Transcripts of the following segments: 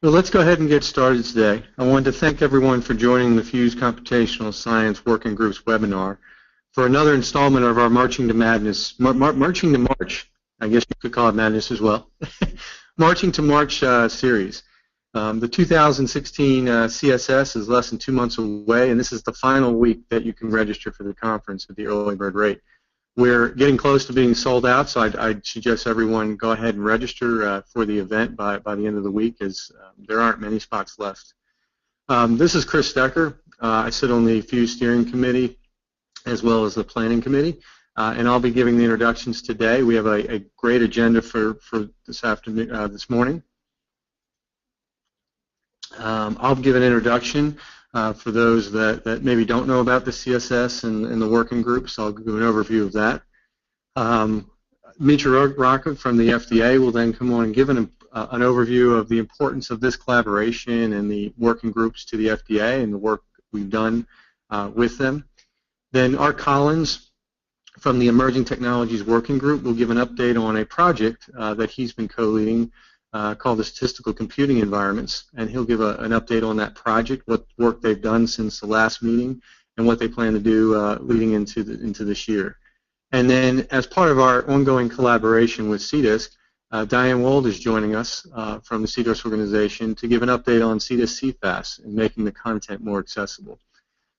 Well, let's go ahead and get started today. I wanted to thank everyone for joining the PhUSE Computational Science Working Group's webinar for another installment of our Marching to Madness, Marching to March, I guess you could call it Madness as well, Marching to March series. The 2016 CSS is less than 2 months away, and this is the final week that you can register for the conference at the early bird rate. We're getting close to being sold out, so I'd suggest everyone go ahead and register for the event by the end of the week, as there aren't many spots left. This is Chris Decker. I sit on the PhUSE Steering Committee as well as the Planning Committee, and I'll be giving the introductions today. We have a great agenda for this afternoon, this morning. I'll give an introduction for those that maybe don't know about the CSS and the working groups. I'll give an overview of that. Mitra Rocca from the FDA will then come on and give an overview of the importance of this collaboration and the working groups to the FDA and the work we've done with them. Then Art Collins from the Emerging Technologies Working Group will give an update on a project that he's been co-leading called the Statistical Computing Environments, and he'll give an update on that project, what work they've done since the last meeting, and what they plan to do leading into this year. And then, as part of our ongoing collaboration with CDISC, Diane Wald is joining us from the CDISC organization to give an update on CDISC CFAST and making the content more accessible.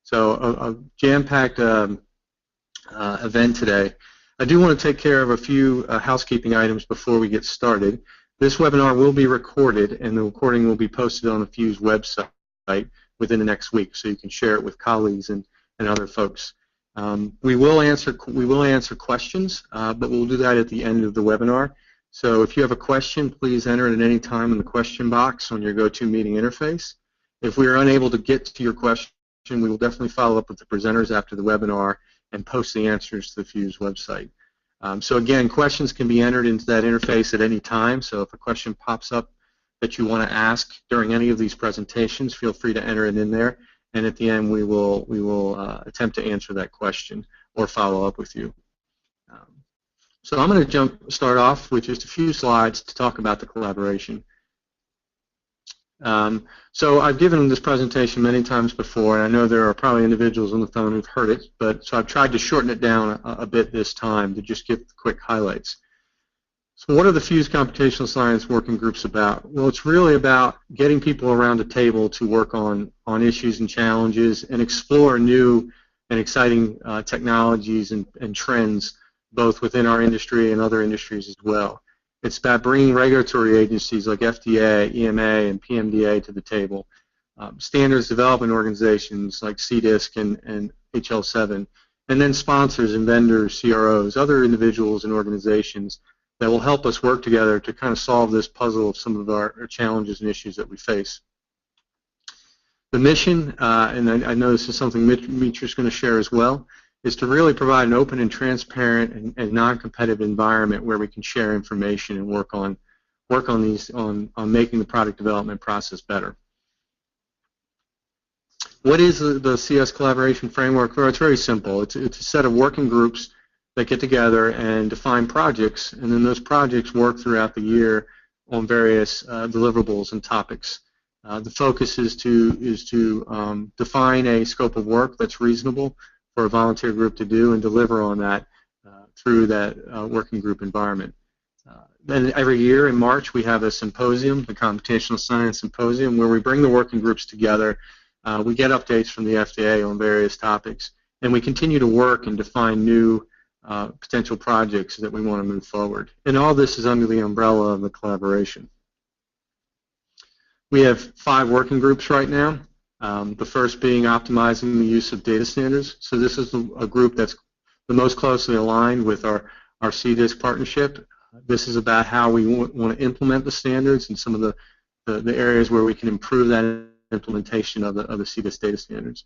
So a jam-packed event today. I do want to take care of a few housekeeping items before we get started. This webinar will be recorded, and the recording will be posted on the PhUSE website within the next week, so you can share it with colleagues and other folks. We will answer questions, but we'll do that at the end of the webinar. So if you have a question, please enter it at any time in the question box on your GoToMeeting interface. If we are unable to get to your question, we will definitely follow up with the presenters after the webinar and post the answers to the PhUSE website. So again, questions can be entered into that interface at any time. So if a question pops up that you want to ask during any of these presentations, feel free to enter it in there. And at the end, we will attempt to answer that question or follow up with you. So I'm going to start off with just a few slides to talk about the collaboration. So I've given this presentation many times before, and I know there are probably individuals on the phone who've heard it, so I've tried to shorten it down a bit this time to just give quick highlights. So what are the PhUSE Computational Science Working Groups about? Well, it's really about getting people around a table to work on issues and challenges and explore new and exciting technologies and trends, both within our industry and other industries as well. It's about bringing regulatory agencies like FDA, EMA, and PMDA to the table, standards development organizations like CDISC and HL7, and then sponsors and vendors, CROs, other individuals and organizations that will help us work together to kind of solve this puzzle of some of our challenges and issues that we face. The mission, and I know this is something Mitra's going to share as well, is to really provide an open and transparent and non-competitive environment where we can share information and work on making the product development process better. What is the CS collaboration framework? Well, it's very simple. It's a set of working groups that get together and define projects, and then those projects work throughout the year on various deliverables and topics. The focus is to define a scope of work that's reasonable for a volunteer group to do and deliver on that through that working group environment. Then every year in March we have a symposium, the Computational Science Symposium, where we bring the working groups together. We get updates from the FDA on various topics, and we continue to work and define new potential projects that we want to move forward. And all this is under the umbrella of the collaboration. We have 5 working groups right now. The first being optimizing the use of data standards. So this is a group that's the most closely aligned with our CDISC partnership. This is about how we want to implement the standards and some of the areas where we can improve that implementation of the CDISC data standards.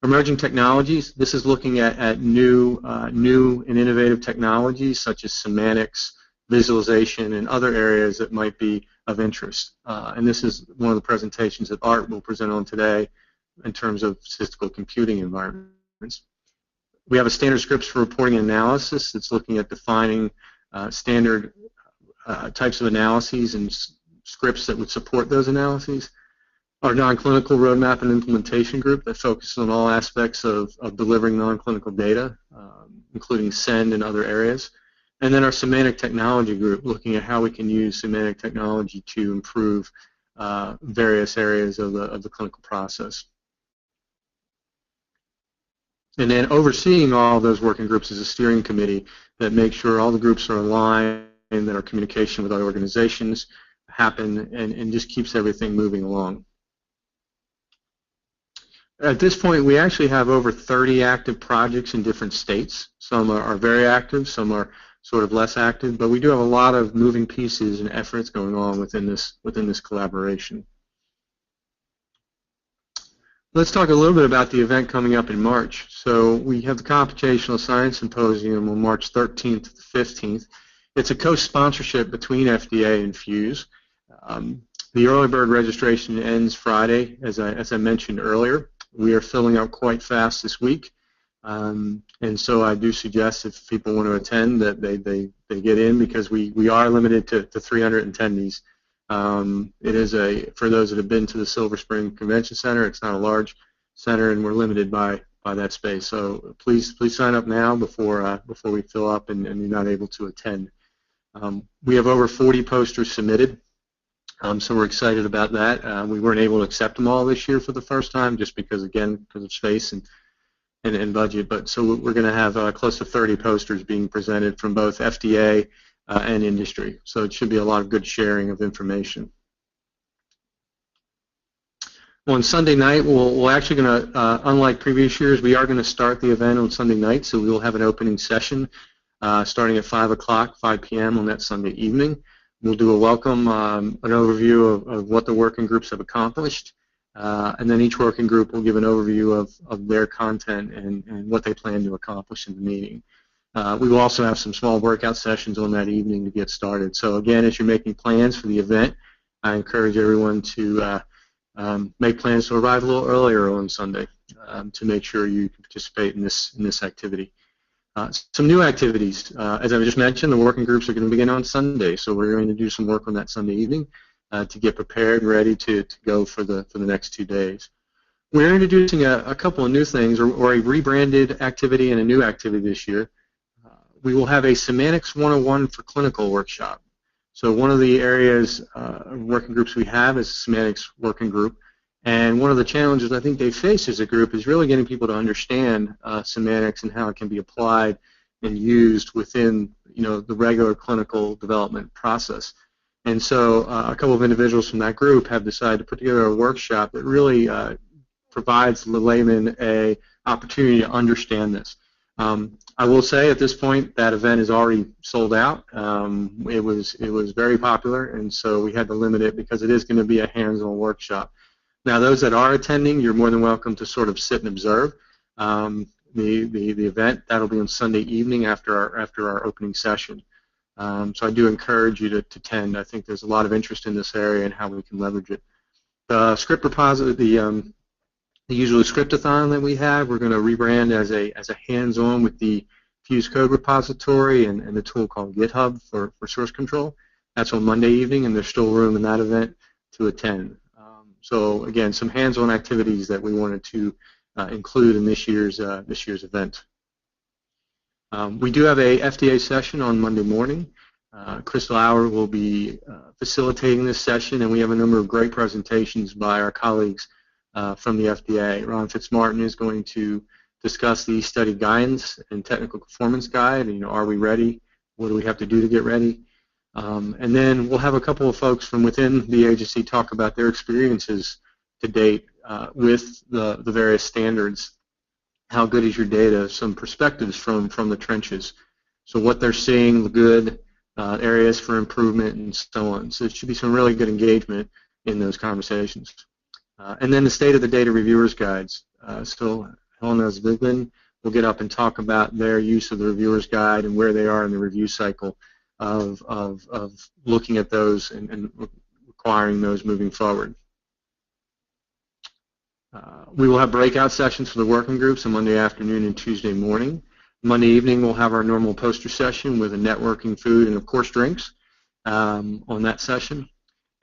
Emerging technologies. This is looking at new and innovative technologies such as semantics, visualization, and other areas that might be of interest. And this is one of the presentations that Art will present on today in terms of statistical computing environments. We have a standard scripts for reporting and analysis that's looking at defining standard types of analyses and scripts that would support those analyses. Our non-clinical roadmap and implementation group that focuses on all aspects of delivering non-clinical data, including SEND and other areas. And then our Semantic Technology group, looking at how we can use semantic technology to improve various areas of the clinical process. And then overseeing all of those working groups is a steering committee that makes sure all the groups are aligned and that our communication with other organizations happen and just keeps everything moving along. At this point, we actually have over 30 active projects in different states. Some are very active, some are sort of less active, but we do have a lot of moving pieces and efforts going on within this collaboration. Let's talk a little bit about the event coming up in March. So we have the Computational Science Symposium on March 13th to the 15th. It's a co-sponsorship between FDA and PhUSE. The early bird registration ends Friday, as I mentioned earlier. We are filling up quite fast this week, and so I do suggest if people want to attend that they get in, because we are limited to 300 attendees. It is for those that have been to the Silver Spring Convention Center, it's not a large center, and we're limited by that space. So please sign up now before we fill up and you're not able to attend. We have over 40 posters submitted. So we're excited about that. We weren't able to accept them all this year for the first time, just because of space and budget. But so we're going to have close to 30 posters being presented from both FDA and industry. So it should be a lot of good sharing of information. On Sunday night, we're actually going to, unlike previous years, we are going to start the event on Sunday night. So we will have an opening session starting at 5 p.m. on that Sunday evening. We'll do a welcome, an overview of what the working groups have accomplished, and then each working group will give an overview of their content and what they plan to accomplish in the meeting. We will also have some small workout sessions on that evening to get started. So again, as you're making plans for the event, I encourage everyone to make plans to arrive a little earlier on Sunday to make sure you can participate in this activity. Some new activities. As I just mentioned, the working groups are going to begin on Sunday, so we're going to do some work on that Sunday evening to get prepared and ready to go for the next 2 days. We're introducing a couple of new things, or a rebranded activity and a new activity this year. We will have a Semantics 101 for Clinical workshop. So one of the areas working groups we have is a Semantics working group. And one of the challenges I think they face as a group is really getting people to understand semantics and how it can be applied and used within, the regular clinical development process. And so a couple of individuals from that group have decided to put together a workshop that really provides the layman an opportunity to understand this. I will say at this point that event is already sold out. It was very popular, and so we had to limit it because it is going to be a hands-on workshop. Now, those that are attending, you're more than welcome to sort of sit and observe the event. That'll be on Sunday evening after our opening session. So I do encourage you to attend. I think there's a lot of interest in this area and how we can leverage it. The script repository, the usual scriptathon that we have, we're going to rebrand as a hands-on with the PhUSE code repository and the tool called GitHub for source control. That's on Monday evening, and there's still room in that event to attend. So again, some hands-on activities that we wanted to include in this year's event. We do have a FDA session on Monday morning. Crystal Auer will be facilitating this session, and we have a number of great presentations by our colleagues from the FDA. Ron Fitzmartin is going to discuss the study guidance and technical performance guide. Are we ready? What do we have to do to get ready? And then we'll have a couple of folks from within the agency talk about their experiences to date with the various standards. How good is your data? Some perspectives from the trenches. So what they're seeing, the good areas for improvement, and so on. So it should be some really good engagement in those conversations. And then the State of the Data Reviewers Guides. So Helena Zviglin will get up and talk about their use of the Reviewers Guide and where they are in the review cycle of looking at those and requiring those moving forward. We will have breakout sessions for the working groups on Monday afternoon and Tuesday morning. Monday evening we'll have our normal poster session with a networking, food, and of course drinks on that session.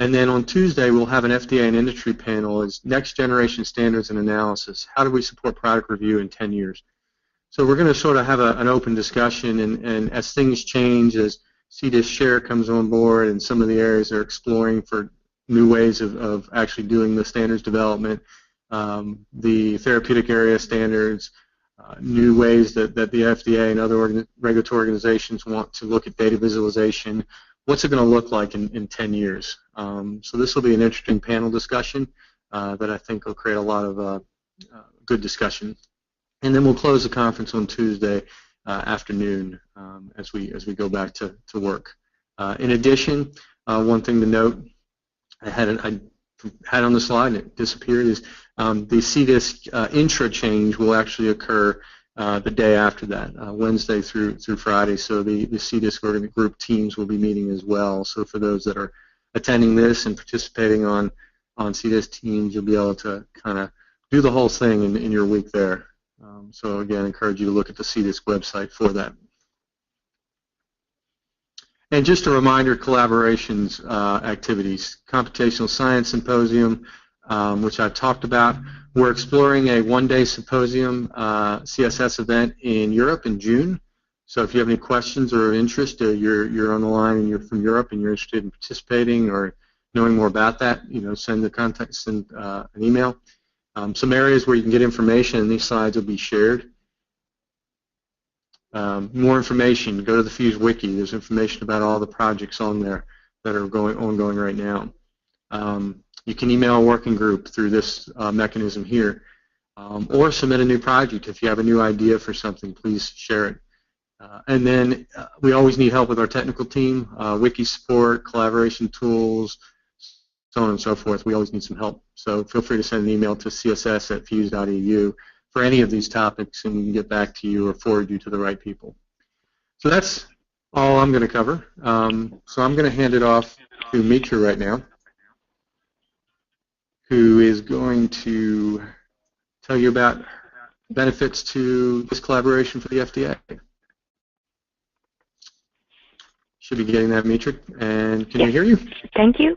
And then on Tuesday, we'll have an FDA and industry panel as next generation standards and analysis. How do we support product review in 10 years? So we're going to sort of have an open discussion, and as things change, as CDISC Share comes on board and some of the areas they're exploring for new ways of actually doing the standards development, the therapeutic area standards, new ways that the FDA and other regulatory organizations want to look at data visualization. What's it going to look like in 10 years? So this will be an interesting panel discussion that I think will create a lot of good discussion. And then we'll close the conference on Tuesday afternoon as we go back to work. In addition, one thing to note, I had on the slide and it disappeared, is the CDISC intra change will actually occur the day after that, Wednesday through Friday. So the CDISC group teams will be meeting as well. So for those that are attending this and participating on CDISC teams, you'll be able to kind of do the whole thing in your week there. So again, I encourage you to look at the CDISC website for that. And just a reminder, collaborations activities, Computational Science Symposium, which I've talked about. We're exploring a one-day symposium CSS event in Europe in June. So if you have any questions or interest, you're on the line and you're from Europe and you're interested in participating or knowing more about that, send an email. Some areas where you can get information, and these slides will be shared. More information, go to the PhUSE Wiki. There's information about all the projects on there that are ongoing right now. You can email a working group through this mechanism here, or submit a new project. If you have a new idea for something, please share it. And then we always need help with our technical team, wiki support, collaboration tools, so on and so forth. We always need some help. So feel free to send an email to css@fuse.edu for any of these topics, and we can get back to you or forward you to the right people. So that's all I'm going to cover. So I'm going to hand it off to Mitra right now, who is going to tell you about benefits to this collaboration for the FDA. Should be getting that, Mitra. And can you hear you? Thank you.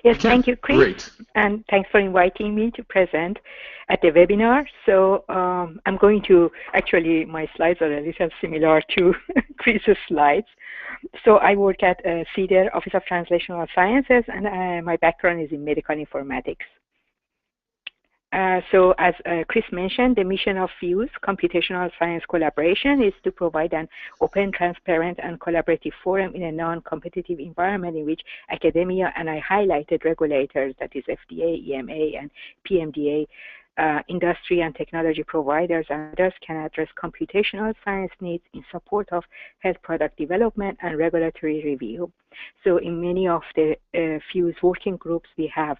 Yes, okay. Thank you, Chris. Great. And thanks for inviting me to present at the webinar. So I'm going to, actually, my slides are a little similar to Chris's slides. So I work at CDISC, Office of Translational Sciences, and my background is in medical informatics. So as Chris mentioned, the mission of PhUSE, Computational Science Collaboration, is to provide an open, transparent, and collaborative forum in a non-competitive environment in which academia, and I highlighted regulators, that is FDA, EMA, and PMDA, industry and technology providers and others can address computational science needs in support of health product development and regulatory review. So in many of the PhUSE working groups, we have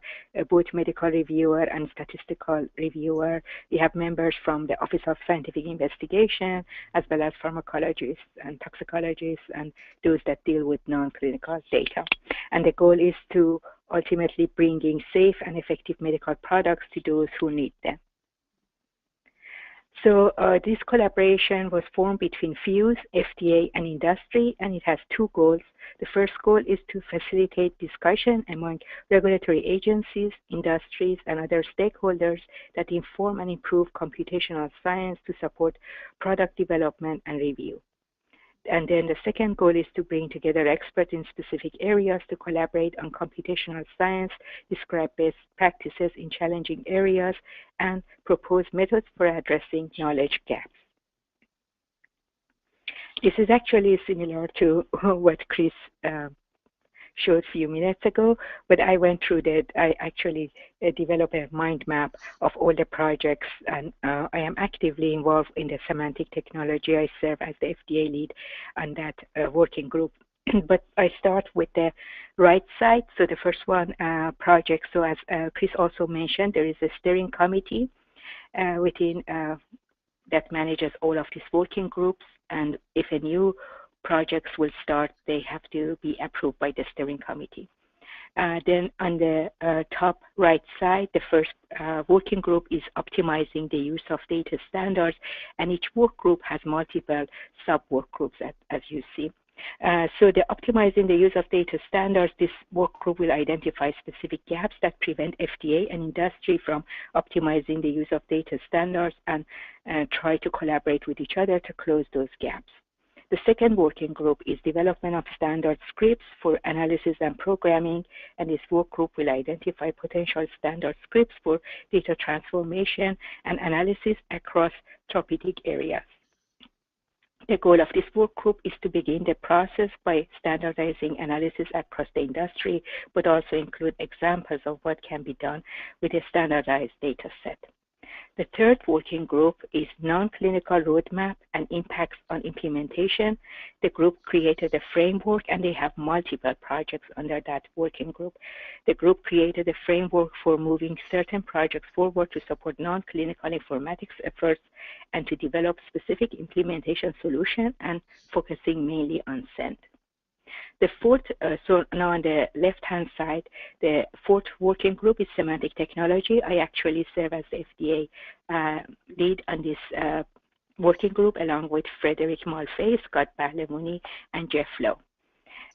both medical reviewer and statistical reviewer. We have members from the Office of Scientific Investigation, as well as pharmacologists and toxicologists and those that deal with non-clinical data. And the goal is to ultimately bringing safe and effective medical products to those who need them. So this collaboration was formed between PhUSE, FDA, and industry, and it has two goals. The first goal is to facilitate discussion among regulatory agencies, industries, and other stakeholders that inform and improve computational science to support product development and review. And then the second goal is to bring together experts in specific areas to collaborate on computational science, describe best practices in challenging areas, and propose methods for addressing knowledge gaps. This is actually similar to what Chris showed a few minutes ago, but I went through that. I actually developed a mind map of all the projects, and I am actively involved in the Semantic Technology. I serve as the FDA lead on that working group. But I start with the right side. So the first one, project. So as Chris also mentioned, there is a steering committee within that manages all of these working groups, and if a new projects will start, they have to be approved by the steering committee. Then on the top right side, the first working group is optimizing the use of data standards, and each work group has multiple sub-work groups, as you see. So the optimizing the use of data standards, this work group will identify specific gaps that prevent FDA and industry from optimizing the use of data standards and try to collaborate with each other to close those gaps. The second working group is development of standard scripts for analysis and programming, and this work group will identify potential standard scripts for data transformation and analysis across therapeutic areas. The goal of this work group is to begin the process by standardizing analysis across the industry, but also include examples of what can be done with a standardized data set. The third working group is non-clinical roadmap and impacts on implementation. The group created a framework, and they have multiple projects under that working group. The group created a framework for moving certain projects forward to support non-clinical informatics efforts and to develop specific implementation solutions and focusing mainly on SEND. The fourth, so now on the left-hand side, the fourth working group is Semantic Technology. I actually serve as the FDA lead on this working group along with Frederick Malfay, Scott Barlemuni, and Jeff Lowe.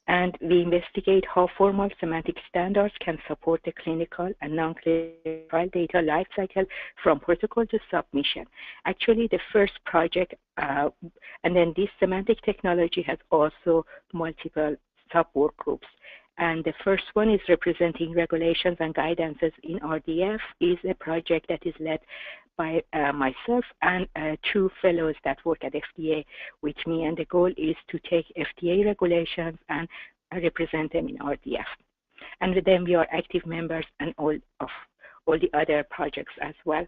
And we investigate how formal semantic standards can support the clinical and non-clinical data lifecycle from protocol to submission. Actually, the first project, and then this semantic technology has also multiple sub-work groups. And the first one is representing regulations and guidances in RDF, is a project that is led by myself and two fellows that work at FDA with me, and the goal is to take FDA regulations and represent them in RDF. And with them, we are active members and all the other projects as well.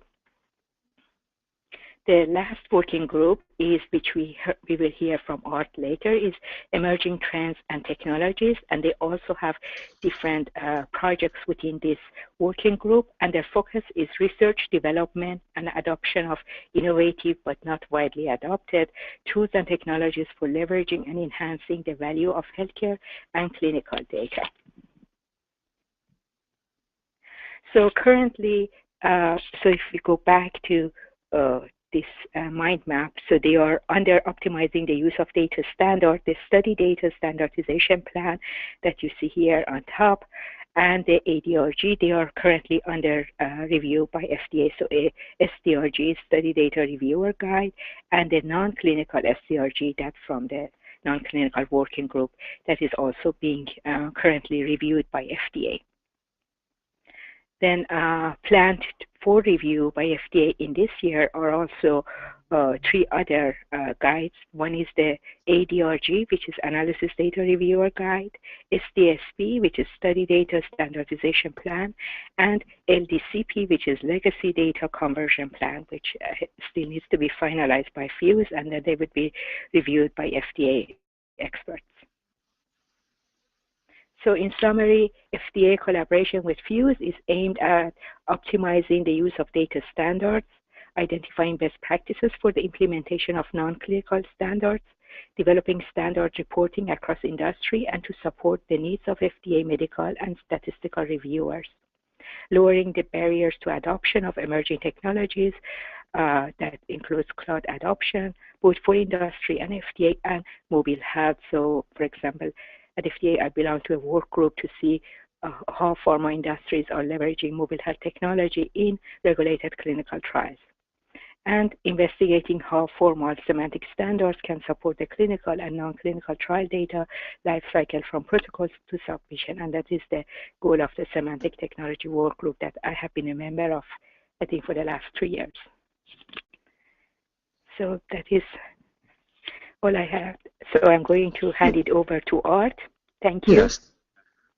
The last working group is, which we will hear from Art later, is emerging trends and technologies, and they also have different projects within this working group, and their focus is research, development, and adoption of innovative but not widely adopted tools and technologies for leveraging and enhancing the value of healthcare and clinical data. So currently, so if we go back to this mind map, so they are under optimizing the use of data standard, the study data standardization plan that you see here on top, and the ADRG, they are currently under review by FDA. So a SDRG, Study Data Reviewer Guide, and the non-clinical SDRG, that's from the non-clinical working group, that is also being currently reviewed by FDA. Then planned for review by FDA in this year are also three other guides. One is the ADRG, which is Analysis Data Reviewer Guide, SDSP, which is Study Data Standardization Plan, and LDCP, which is Legacy Data Conversion Plan, which still needs to be finalized by PhUSE, and then they would be reviewed by FDA experts. So in summary, FDA collaboration with PhUSE is aimed at optimizing the use of data standards, identifying best practices for the implementation of non-clinical standards, developing standard reporting across industry, and to support the needs of FDA medical and statistical reviewers, lowering the barriers to adoption of emerging technologies that includes cloud adoption, both for industry and FDA and mobile health. So, for example, at FDA, I belong to a work group to see how pharma industries are leveraging mobile health technology in regulated clinical trials, and investigating how formal semantic standards can support the clinical and non-clinical trial data lifecycle from protocols to submission. And that is the goal of the Semantic Technology work group that I have been a member of, I think, for the last 3 years. So that is all I have. So I'm going to hand it over to Art. Thank you. Yes.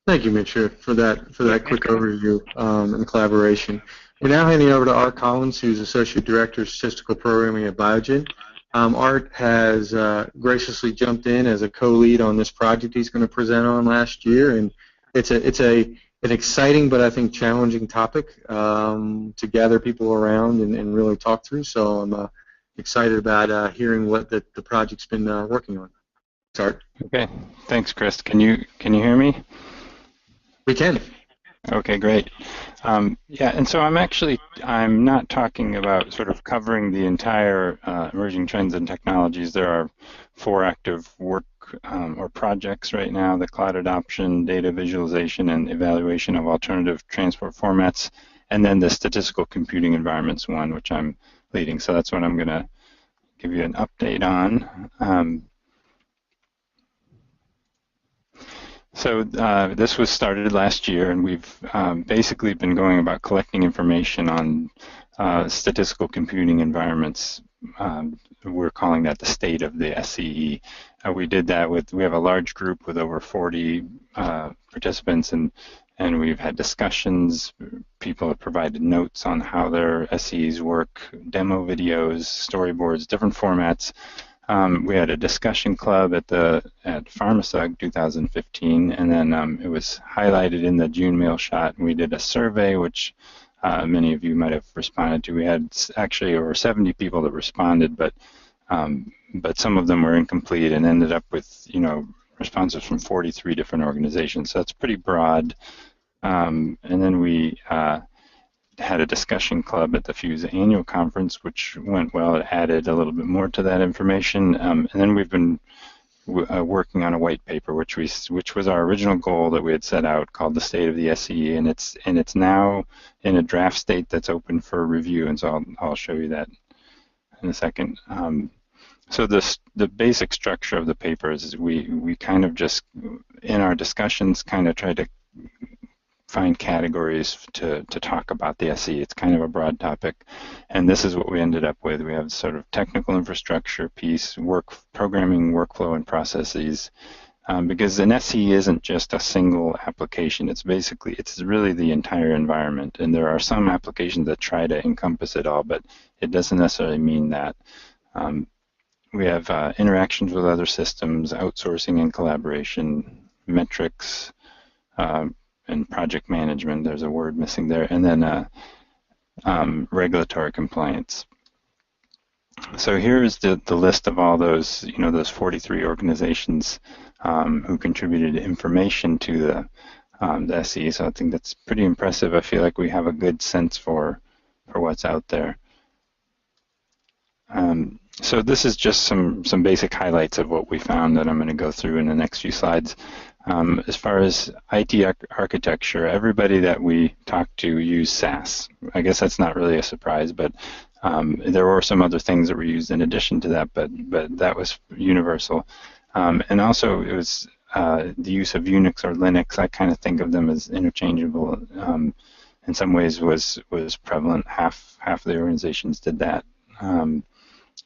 Thank you, Mitra, for that quick overview and collaboration. We're now handing over to Art Collins, who's Associate Director of Statistical Programming at Biogen. Art has graciously jumped in as a co-lead on this project he's going to present on last year, and it's an exciting but I think challenging topic to gather people around and really talk through. So I'm excited about hearing what the project's been working on. Art. Okay, thanks, Chris. Can you hear me? We can. Okay, great. Yeah, and so I'm not talking about sort of covering the entire emerging trends and technologies. There are 4 active work or projects right now, the cloud adoption, data visualization, and evaluation of alternative transport formats, and then the statistical computing environments one, which I'm leading. So that's what I'm going to give you an update on. So this was started last year, and we've basically been going about collecting information on statistical computing environments. We're calling that the state of the SCE. We did that we have a large group with over 40 participants, and we've had discussions. People have provided notes on how their SCEs work, demo videos, storyboards, different formats. We had a discussion club at PharmaSug 2015, and then it was highlighted in the June mail shot. We did a survey, which many of you might have responded to. We had actually over 70 people that responded, but some of them were incomplete and ended up with responses from 43 different organizations. So that's pretty broad. And then we had a discussion club at the PhUSE annual conference, which went well. It added a little bit more to that information. And then we've been working on a white paper, which was our original goal that we had set out, called the State of the SCE, and it's now in a draft state that's open for review. And so I'll show you that in a second. So the basic structure of the paper is we kind of just, in our discussions, kind of try to find categories to talk about the SCE. It's kind of a broad topic, and this is what we ended up with. We have sort of technical infrastructure piece, programming, workflow, and processes, because an SCE isn't just a single application. It's really the entire environment, and there are some applications that try to encompass it all, but it doesn't necessarily mean that. We have interactions with other systems, outsourcing and collaboration, metrics, and project management. There's a word missing there, and then regulatory compliance. So here is the list of all those, those 43 organizations who contributed information to the SCE. So I think that's pretty impressive. I feel like we have a good sense for what's out there. So this is just some basic highlights of what we found that I'm going to go through in the next few slides. As far as IT architecture, everybody that we talked to used SAS. I guess that's not really a surprise, but there were some other things that were used in addition to that, but that was universal. And also it was the use of Unix or Linux. I kind of think of them as interchangeable. In some ways was prevalent. Half the organizations did that.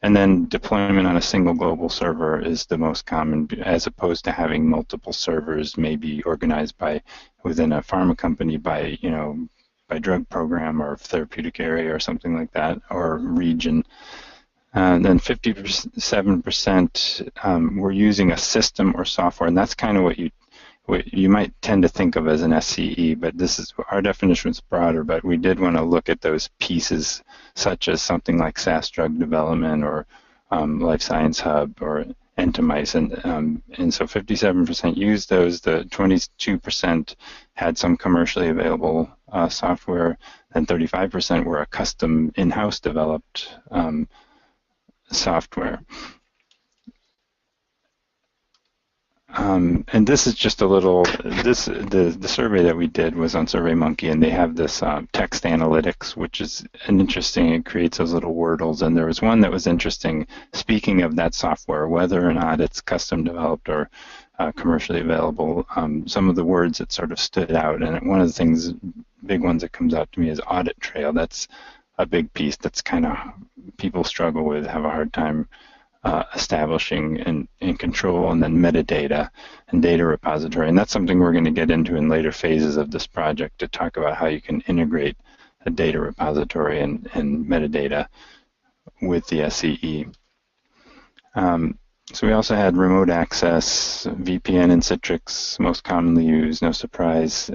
And then deployment on a single global server is the most common, as opposed to having multiple servers, maybe organized within a pharma company by drug program or therapeutic area or something like that, or region. And then 57% were using a system or software, and that's kind of what you might tend to think of as an SCE, but our definition is broader, but we did want to look at those pieces, such as something like SAS drug development or Life Science Hub or Entimice, and so 57% used those. The 22% had some commercially available software, and 35% were a custom in-house developed software. And this is just a little, the survey that we did was on SurveyMonkey, and they have this text analytics, which is it creates those little wordles, and there was one that was interesting, speaking of that software, whether or not it's custom developed or commercially available, some of the words that sort of stood out, and one of the big ones that comes out to me is audit trail. That's a big piece that's kind of, people struggle with, have a hard time establishing and control, and then metadata and data repository. And that's something we're going to get into in later phases of this project, to talk about how you can integrate a data repository and metadata with the SCE. So we also had remote access, VPN and Citrix, most commonly used, no surprise.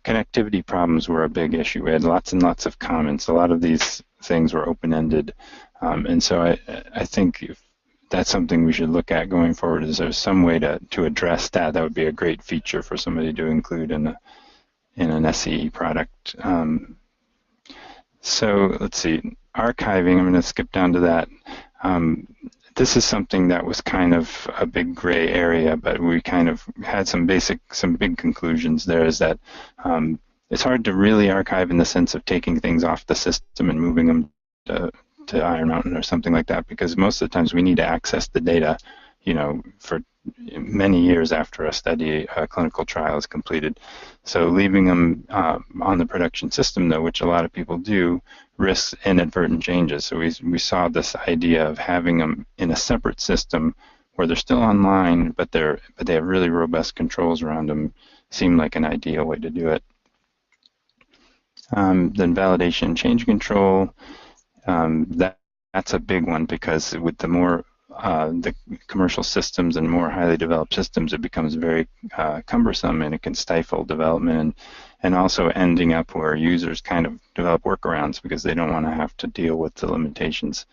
Connectivity problems were a big issue. We had lots and lots of comments. A lot of these things were open-ended. And so I think if that's something we should look at going forward, is there's some way to address that. That would be a great feature for somebody to include in an SCE product. So let's see, archiving, I'm going to skip down to that. this is something that was kind of a big gray area, but we kind of had some big conclusions there. Is that it's hard to really archive in the sense of taking things off the system and moving them to Iron Mountain or something like that, because most of the times we need to access the data, for many years after a clinical trial is completed. So leaving them on the production system, though, which a lot of people do, risks inadvertent changes. So we saw this idea of having them in a separate system where they're still online, but they have really robust controls around them. Seemed like an ideal way to do it. Then validation and change control. That's a big one, because with the more the commercial systems and more highly developed systems, it becomes very cumbersome, and it can stifle development, and also ending up where users kind of develop workarounds because they don't want to have to deal with the limitations.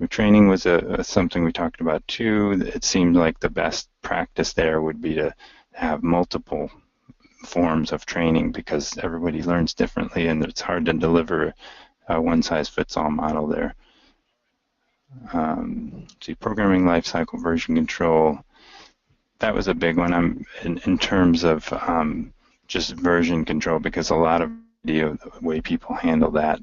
Training was something we talked about too. It seemed like the best practice there would be to have multiple forms of training, because everybody learns differently, and it's hard to deliver a one-size-fits-all model there. Programming lifecycle version control, that was a big one in terms of just version control, because a lot of the way people handle that,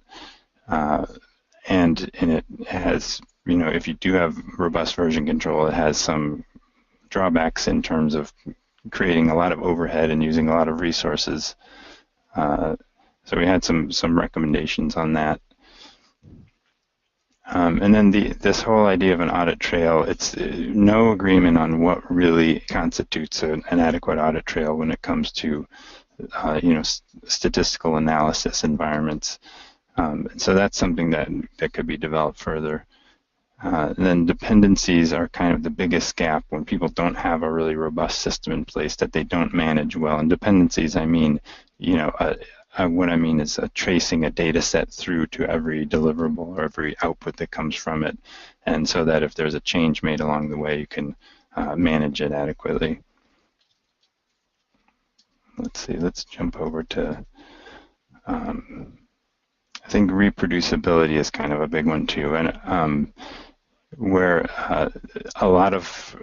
and it has, if you do have robust version control, it has some drawbacks in terms of creating a lot of overhead and using a lot of resources. So we had some recommendations on that. And then this whole idea of an audit trail, it's no agreement on what really constitutes an adequate audit trail when it comes to statistical analysis environments. So that's something that could be developed further. Then dependencies are kind of the biggest gap when people don't have a really robust system in place that they don't manage well. And dependencies, I mean, what I mean is tracing a data set through to every deliverable or every output that comes from it, and so that if there's a change made along the way, you can manage it adequately. Let's see, let's jump over to, I think reproducibility is kind of a big one too, and where a lot of,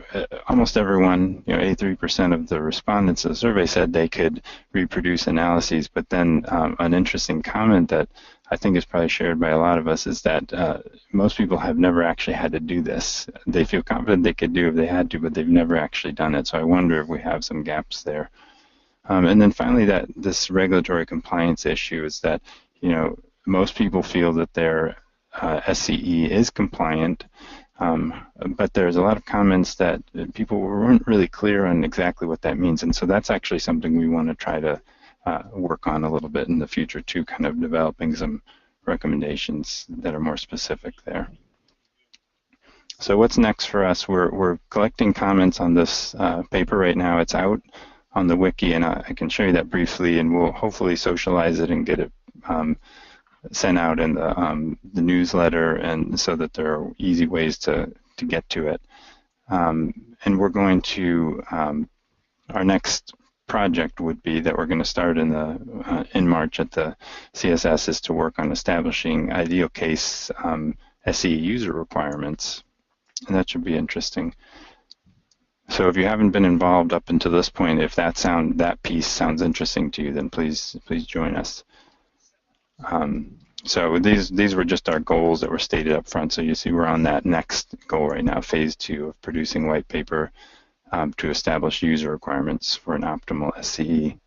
almost everyone, 83% of the respondents to the survey said they could reproduce analyses, but then an interesting comment that I think is probably shared by a lot of us is that most people have never actually had to do this. They feel confident they could do if they had to, but they've never actually done it. So I wonder if we have some gaps there. And then finally, that this regulatory compliance issue is that, most people feel that their SCE is compliant, but there's a lot of comments that people weren't really clear on exactly what that means, and so that's actually something we want to try to work on a little bit in the future too, kind of developing some recommendations that are more specific there. So what's next for us? We're collecting comments on this paper right now. It's out on the wiki, and I can show you that briefly, and we'll hopefully socialize it and get it sent out in the newsletter, and so that there are easy ways to get to it. And we're going to, our next project would be that we're going to start in March at the CSS is to work on establishing ideal case SE user requirements, and that should be interesting. So if you haven't been involved up until this point, if that piece sounds interesting to you, then please join us. So these were just our goals that were stated up front. So you see we're on that next goal right now, phase 2 of producing white paper to establish user requirements for an optimal SCE.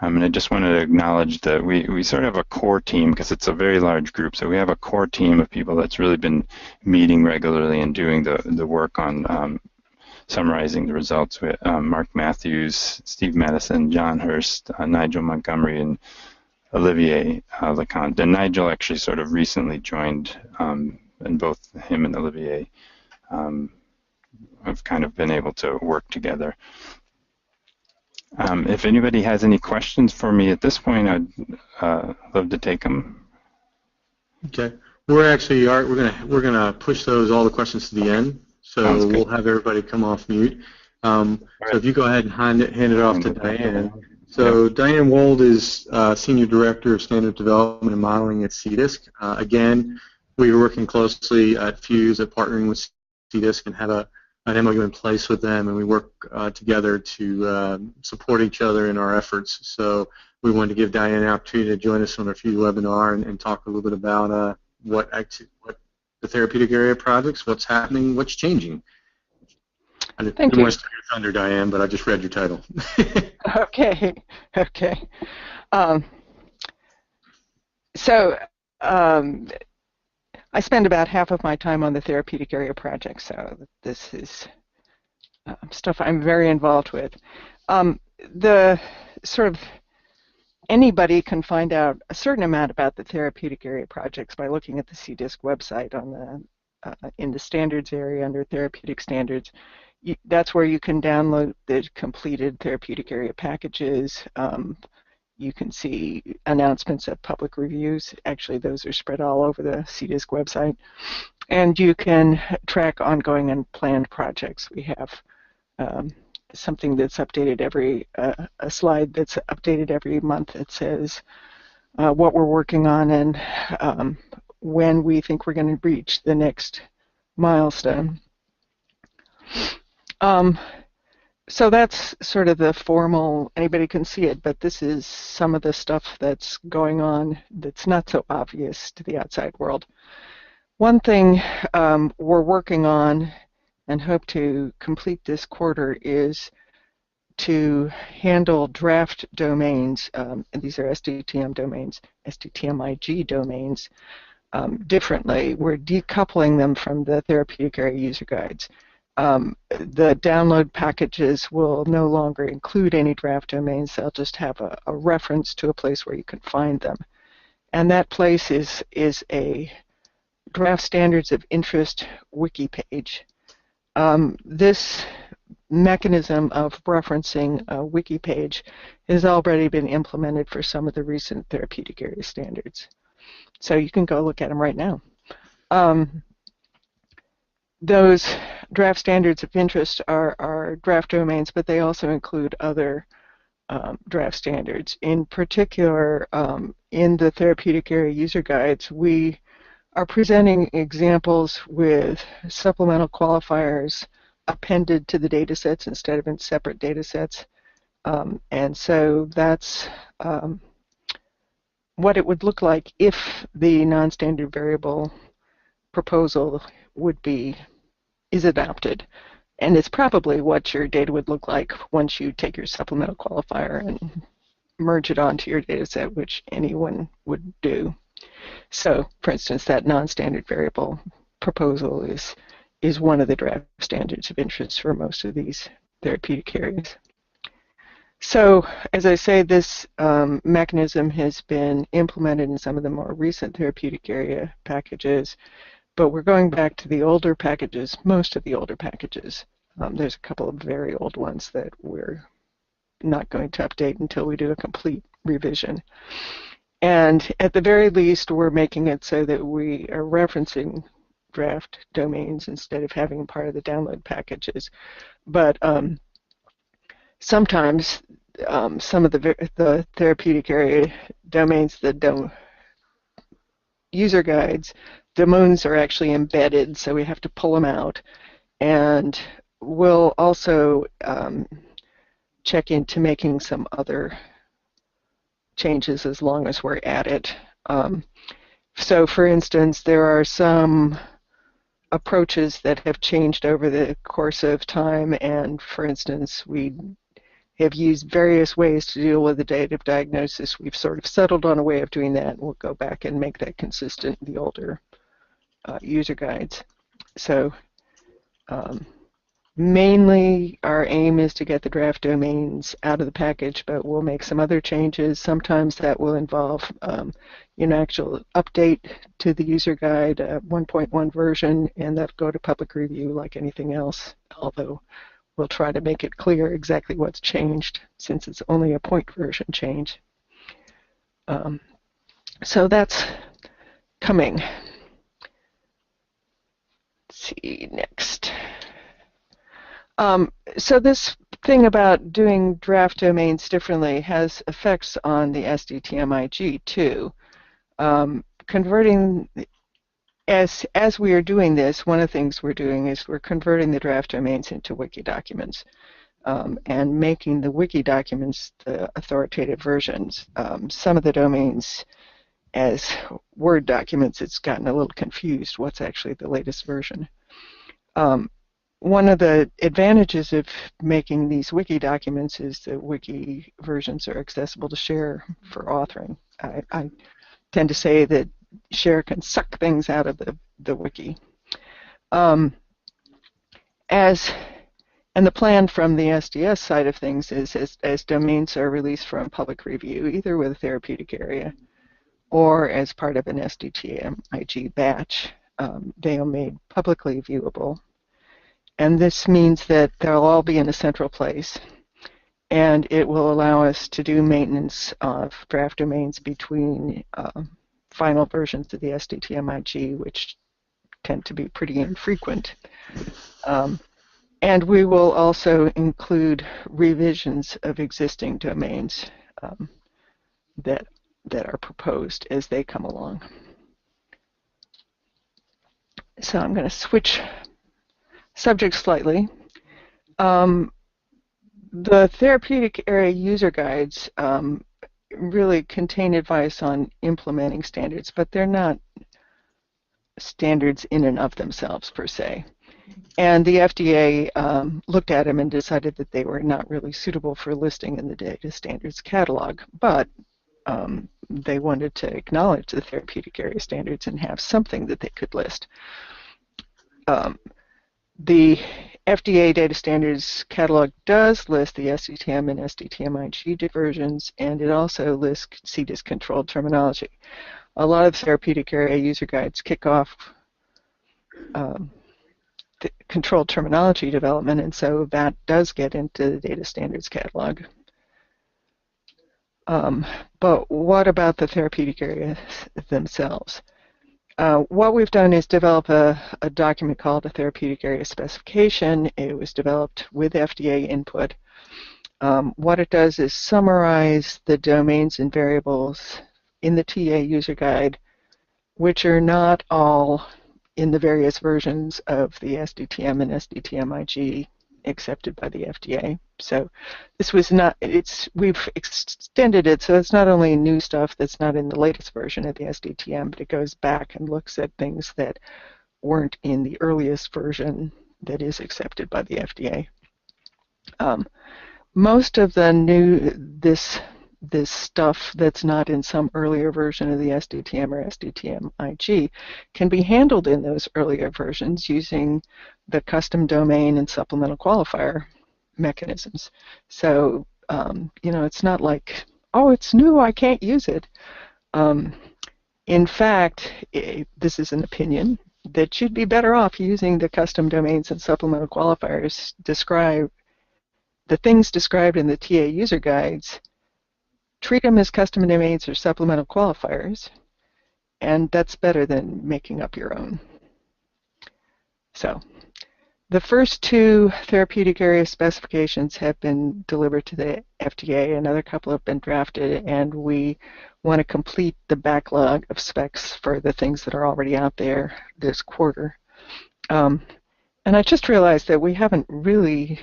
And I just wanted to acknowledge that we sort of have a core team, because it's a very large group. So we have a core team of people that's really been meeting regularly and doing the work on summarizing the results. We, Mark Matthews, Steve Madison, John Hurst, Nigel Montgomery, and Olivier Leconte. And Nigel actually sort of recently joined, and both him and Olivier have kind of been able to work together. If anybody has any questions for me at this point, I'd love to take them. Okay, we're gonna push all the questions to the end, so we'll have everybody come off mute. So if you go ahead and hand it off to Diane. So Diane Wald is Senior Director of Standard Development and Modeling at CDISC. Again, we were working closely at PhUSE at partnering with CDISC and had an MOU in place with them, and we work together to support each other in our efforts. So we wanted to give Diane an opportunity to join us on our PhUSE webinar and talk a little bit about what the therapeutic area projects, what's happening, what's changing. I didn't want to steal your thunder, Diane, but I just read your title. Okay. I spend about half of my time on the therapeutic area project, so this is stuff I'm very involved with. The sort of anybody can find out a certain amount about the therapeutic area projects by looking at the CDISC website on the in the standards area under therapeutic standards. That's where you can download the completed therapeutic area packages. You can see announcements of public reviews. Actually, those are spread all over the CDISC website. And you can track ongoing and planned projects. We have something that's updated a slide that's updated every month that says what we're working on and when we think we're going to reach the next milestone. So that's sort of the formal, anybody can see it, but this is some of the stuff that's going on that's not so obvious to the outside world. One thing we're working on and hope to complete this quarter is to handle draft domains, and these are SDTM domains, SDTMIG domains, differently. We're decoupling them from the therapeutic area user guides. The download packages will no longer include any draft domains. They'll just have a reference to a place where you can find them. And that place is a draft standards of interest wiki page. This mechanism of referencing a wiki page has already been implemented for some of the recent therapeutic area standards. So you can go look at them right now. Those draft standards of interest are draft domains, but they also include other draft standards. In particular, in the therapeutic area user guides, we are presenting examples with supplemental qualifiers appended to the data sets instead of in separate data sets. And so that's what it would look like if the non-standard variable proposal is adopted. And it's probably what your data would look like once you take your supplemental qualifier and merge it onto your data set, which anyone would do. So, for instance, that non-standard variable proposal is one of the draft standards of interest for most of these therapeutic areas. So, as I say, this mechanism has been implemented in some of the more recent therapeutic area packages, but we're going back to the older packages, most of the older packages. There's a couple of very old ones that we're not going to update until we do a complete revision. And at the very least, we're making it so that we are referencing draft domains instead of having part of the download packages. But sometimes some of the therapeutic area domains that don't user guides, domains are actually embedded, so we have to pull them out. And we'll also check into making some other changes as long as we're at it. So for instance, there are some approaches that have changed over the course of time, and for instance, we have used various ways to deal with the date of diagnosis. We've sort of settled on a way of doing that, and we'll go back and make that consistent in the older user guides. So mainly our aim is to get the draft domains out of the package, but we'll make some other changes. Sometimes that will involve an actual update to the user guide, 1.1 version, and that'll go to public review like anything else, although we'll try to make it clear exactly what's changed since it's only a point version change. So that's coming. Let's see, next. So this thing about doing draft domains differently has effects on the SDTMIG too. Converting as we are doing this, one of the things we're doing is we're converting the draft domains into wiki documents and making the wiki documents the authoritative versions. Some of the domains as Word documents, it's gotten a little confused what's actually the latest version. One of the advantages of making these wiki documents is that wiki versions are accessible to share for authoring. I tend to say that share can suck things out of the wiki. And the plan from the SDS side of things is as domains are released from public review, either with a therapeutic area or as part of an SDTM-IG batch, they are made publicly viewable. And this means that they'll all be in a central place, and it will allow us to do maintenance of draft domains between final versions of the SDTM-IG, which tend to be pretty infrequent. And we will also include revisions of existing domains that are proposed as they come along. So I'm going to switch subject slightly. The therapeutic area user guides really contain advice on implementing standards, but they're not standards in and of themselves per se. And the FDA looked at them and decided that they were not really suitable for listing in the data standards catalog, but they wanted to acknowledge the therapeutic area standards and have something that they could list. The FDA data standards catalog does list the SDTM and SDTM-IG versions, and it also lists CDISC controlled terminology. A lot of therapeutic area user guides kick off the controlled terminology development, and so that does get into the data standards catalog. But what about the therapeutic areas themselves? What we've done is develop a document called a therapeutic area specification. It was developed with FDA input. What it does is summarize the domains and variables in the TA user guide, which are not all in the various versions of the SDTM and SDTM-IG accepted by the FDA. So this was not, we've extended it, so it's not only new stuff that's not in the latest version of the SDTM, but it goes back and looks at things that weren't in the earliest version that is accepted by the FDA. Most of the new, this stuff that's not in some earlier version of the SDTM or SDTM-IG can be handled in those earlier versions using the custom domain and supplemental qualifier mechanisms. So, you know, it's not like, oh, it's new, I can't use it. In fact, this is an opinion that you'd be better off using the custom domains and supplemental qualifiers describe the things described in the TA user guides. Treat them as custom domains or supplemental qualifiers, and that's better than making up your own. So, the first two therapeutic area specifications have been delivered to the FDA. Another couple have been drafted, and we want to complete the backlog of specs for the things that are already out there this quarter. And I just realized that we haven't really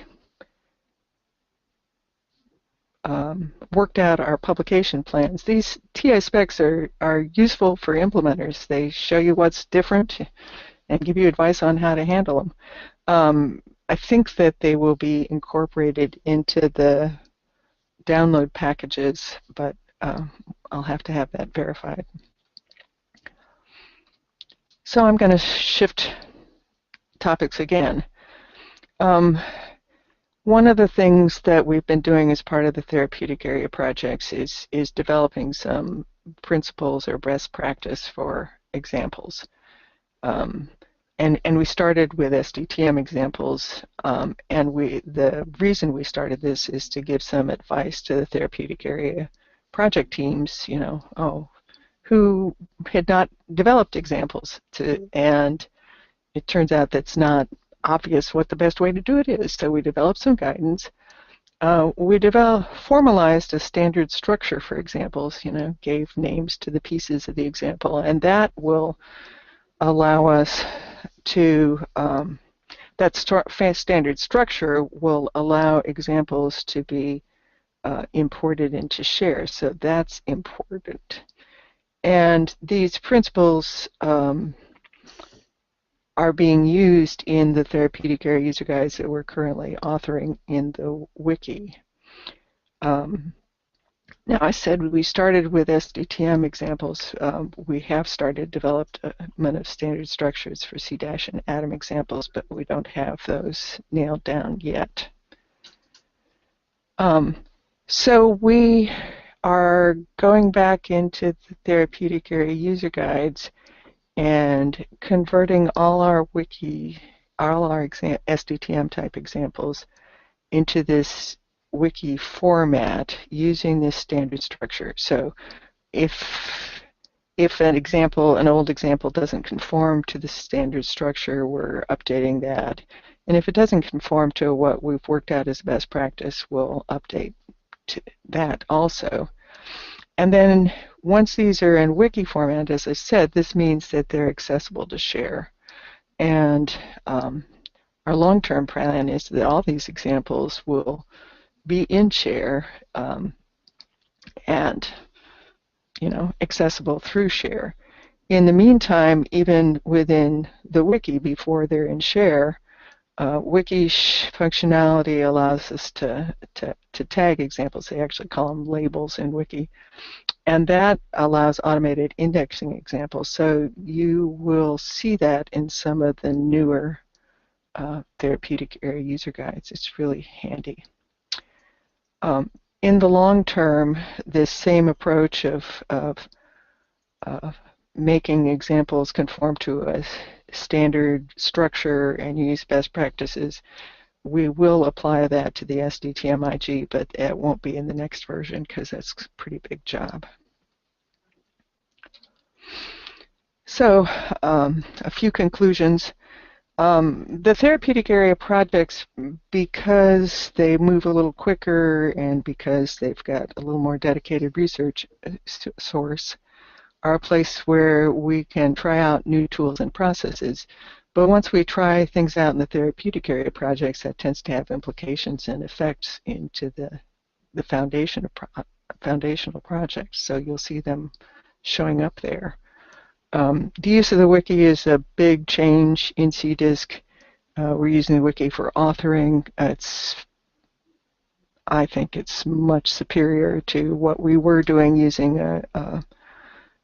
worked out our publication plans. These TA specs are useful for implementers. They show you what's different and give you advice on how to handle them. I think that they will be incorporated into the download packages, but I'll have to have that verified. So I'm going to shift topics again. One of the things that we've been doing as part of the therapeutic area projects is developing some principles or best practice for examples. And we started with SDTM examples, and the reason we started this is to give some advice to the therapeutic area project teams, you know, who had not developed examples, and it turns out that's not obvious what the best way to do it is. So we developed some guidance. We formalized a standard structure for examples, you know, gave names to the pieces of the example, and that will allow us to, that standard structure will allow examples to be imported into share, so that's important. And these principles are being used in the therapeutic area user guides that we're currently authoring in the wiki. Now, I said we started with SDTM examples. We have started development of standard structures for CDISC and ATOM examples, but we don't have those nailed down yet. So we are going back into the therapeutic area user guides and converting all our SDTM type examples into this wiki format using this standard structure. So if an old example doesn't conform to the standard structure, we're updating that. And if it doesn't conform to what we've worked out as best practice, we'll update to that also. And then once these are in wiki format, as I said, this means that they're accessible to share. And our long-term plan is that all these examples will be in share and accessible through share. In the meantime, even within the wiki before they're in share, wiki functionality allows us to tag examples. They actually call them labels in wiki. And that allows automated indexing examples. So you will see that in some of the newer therapeutic area user guides. It's really handy. In the long term, this same approach of making examples conform to a standard structure and use best practices, we will apply that to the SDTM-IG, but it won't be in the next version because that's a pretty big job. So a few conclusions. The therapeutic area projects, because they move a little quicker and because they've got a little more dedicated research source, are a place where we can try out new tools and processes. But once we try things out in the therapeutic area projects, that tends to have implications and effects into the foundational projects. So you'll see them showing up there. The use of the wiki is a big change in CDISC. We're using the wiki for authoring. I think it's much superior to what we were doing using a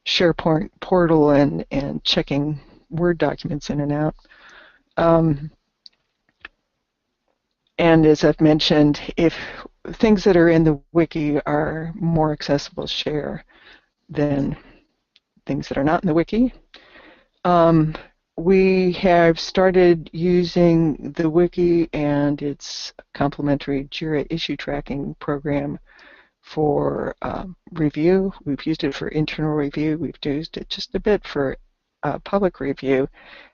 SharePoint portal and checking Word documents in and out. And as I've mentioned, if things that are in the wiki are more accessible to share than things that are not in the wiki. We have started using the wiki and its complementary JIRA issue tracking program for review. We've used it for internal review. We've used it just a bit for public review.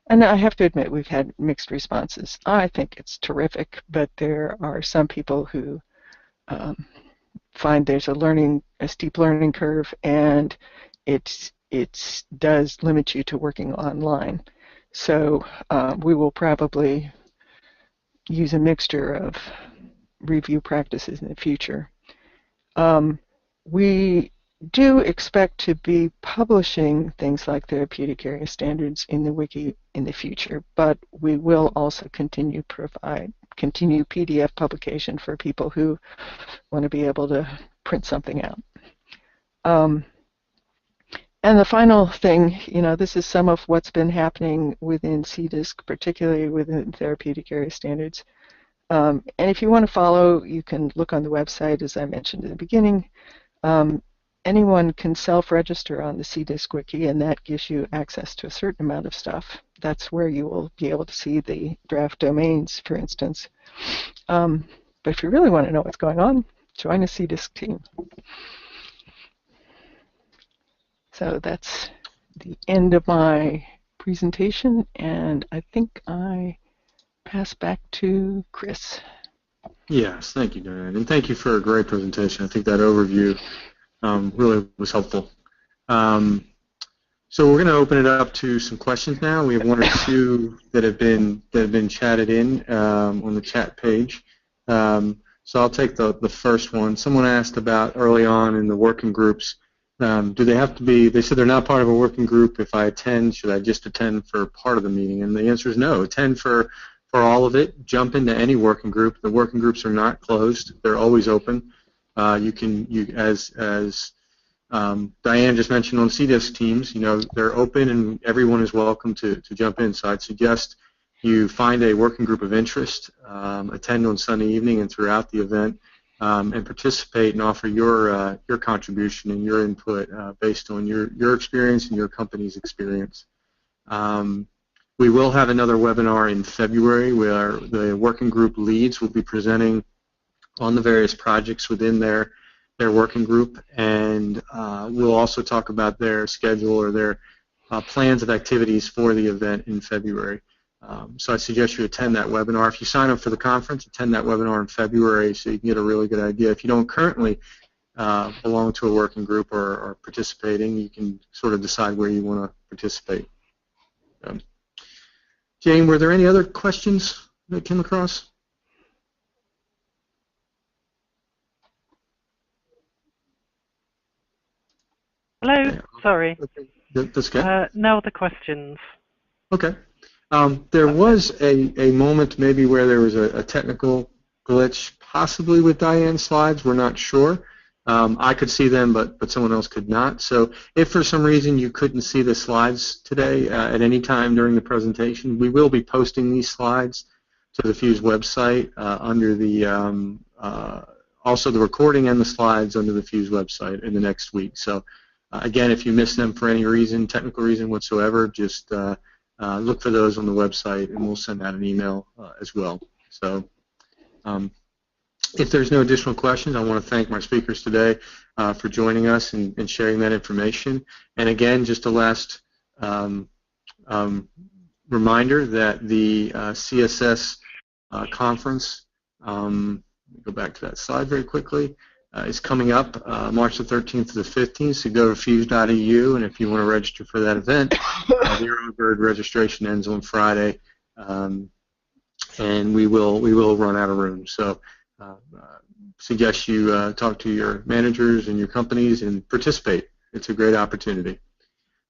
And I have to admit, we've had mixed responses. I think it's terrific, but there are some people who find there's a steep learning curve, and it does limit you to working online. So we will probably use a mixture of review practices in the future. We do expect to be publishing things like therapeutic area standards in the wiki in the future, but we will also continue PDF publication for people who want to be able to print something out. And the final thing, this is some of what's been happening within CDISC, particularly within therapeutic area standards. And if you want to follow, you can look on the website, as I mentioned in the beginning. Anyone can self-register on the CDISC wiki, and that gives you access to a certain amount of stuff. That's where you will be able to see the draft domains, for instance. But if you really want to know what's going on, join a CDISC team. So that's the end of my presentation, and I think I pass back to Chris. Yes, thank you, Diane, and thank you for a great presentation. I think that overview really was helpful. So we're going to open it up to some questions now. We have one or two that have been chatted in on the chat page. So I'll take the first one. Someone asked about early on in the working groups, do they have to be, they said they're not part of a working group. If I attend, should I just attend for part of the meeting? And the answer is no. Attend for all of it. Jump into any working group. The working groups are not closed. They're always open. As Diane just mentioned on CDISC teams, they're open and everyone is welcome to jump in. So I'd suggest you find a working group of interest, attend on Sunday evening and throughout the event, and participate and offer your contribution and your input based on your experience and your company's experience. We will have another webinar in February where the working group leads will be presenting on the various projects within their working group, and we'll also talk about their schedule or their plans of activities for the event in February. So I suggest you attend that webinar. If you sign up for the conference, attend that webinar in February so you can get a really good idea. If you don't currently belong to a working group or are participating, you can sort of decide where you want to participate. Jane, were there any other questions that came across? Hello, sorry. That's good. No other questions. Okay. There was a moment maybe where there was a technical glitch, possibly with Diane's slides. We're not sure. I could see them, but someone else could not. So if for some reason you couldn't see the slides today at any time during the presentation, we will be posting these slides to the PhUSE website under the also the recording and the slides under the PhUSE website in the next week. So again, if you missed them for any reason, technical reason whatsoever, just look for those on the website, and we'll send out an email as well. So if there's no additional questions, I want to thank my speakers today for joining us and sharing that information. And again, just a last reminder that the CSS conference, let me go back to that slide very quickly, is coming up March the 13th to the 15th, so go to PhUSE.edu, and if you want to register for that event, the early bird registration ends on Friday, and we will run out of room. So suggest you talk to your managers and your companies and participate. It's a great opportunity.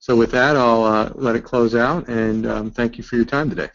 So with that, I'll let it close out, and thank you for your time today.